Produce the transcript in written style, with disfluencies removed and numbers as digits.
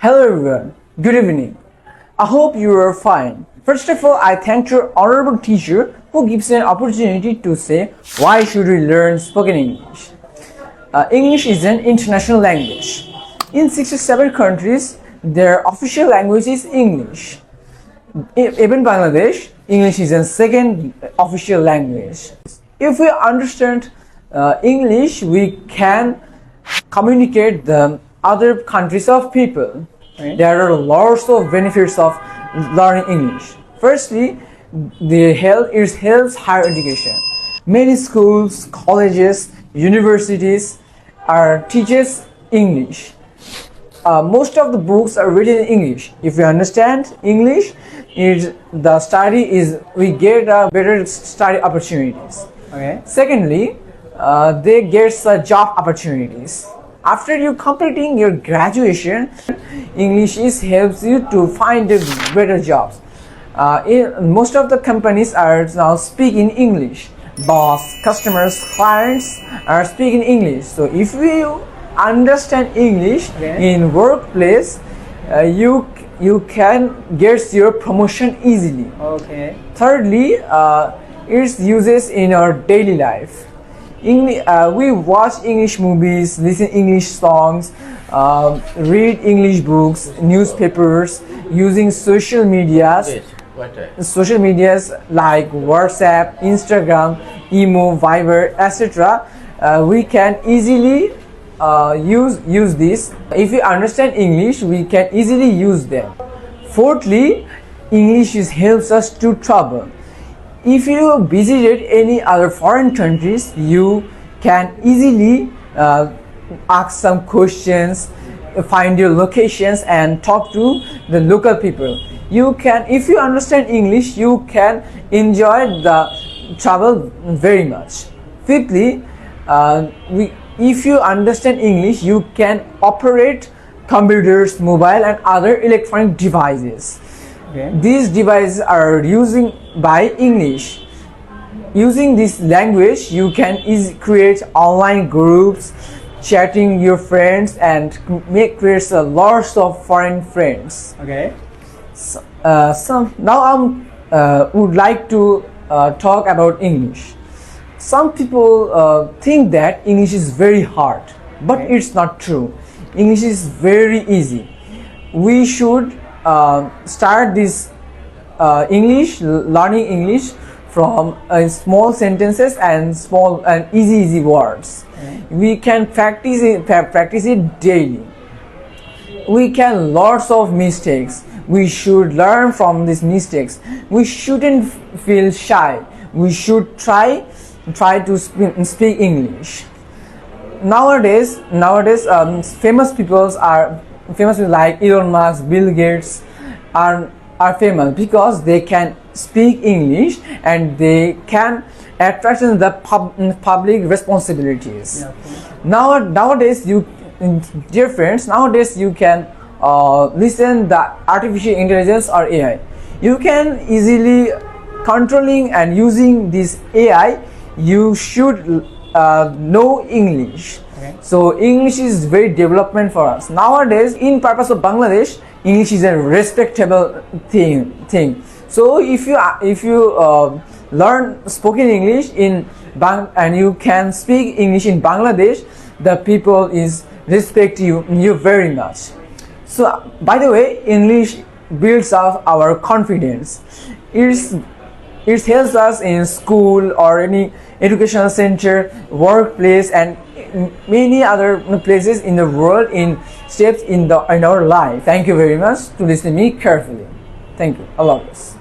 Hello everyone, good evening. I hope you are fine. First of all, I thank your honorable teacher who gives an opportunity to say why should we learn spoken English. English is an international language. In 67 countries, their official language is English. Even Bangladesh, English is a second official language. If we understand English, we can communicate the other countries of people. Right. There are lots of benefits of learning English. Firstly, it helps higher education. Many schools, colleges, universities teaches English. Most of the books are written in English. If we understand English, we get better study opportunities. Okay. Secondly, they get job opportunities. After you completing your graduation, English helps you to find better jobs. Most of the companies are now speaking English. Boss, customers, clients are speaking English. So if you understand English in workplace, you can get your promotion easily. Okay. Thirdly, its uses in our daily life. We watch English movies, listen English songs, read English books, newspapers, using social medias. Social medias like WhatsApp, Instagram, Imo, Viber, etc. We can easily use this. If we understand English, we can easily use them. Fourthly, English helps us to travel. If you visited any other foreign countries, you can easily ask some questions, find your locations and talk to the local people. If you understand English, you can enjoy the travel very much. Fifthly, if you understand English, you can operate computers, mobile and other electronic devices. Okay. These devices are using by English. Using this language, you can create online groups, chatting your friends, and create lots of foreign friends. Okay. So now I would like to talk about English. Some people think that English is very hard, but it's not true. English is very easy. We should start this learning English from small sentences and small and easy words. We can practice it daily. We can learn of mistakes. We should learn from these mistakes. We shouldn't feel shy. We should try to speak English. Nowadays, famous people like Elon Musk, Bill Gates are famous because they can speak English and they can attract the public responsibilities. Yeah. Nowadays, dear friends, you can listen the artificial intelligence or AI. You can easily controlling and using this AI. You should know English. Okay. So English is very development for us. Nowadays, in purpose of Bangladesh, English is a respectable thing. So if you learn spoken English and you can speak English in Bangladesh, the people respect you very much. So by the way, English builds up our confidence. It helps us in school or any educational center, workplace, and many other places in the world in steps in our life. Thank you very much to listen to me carefully. Thank you. Allah bless.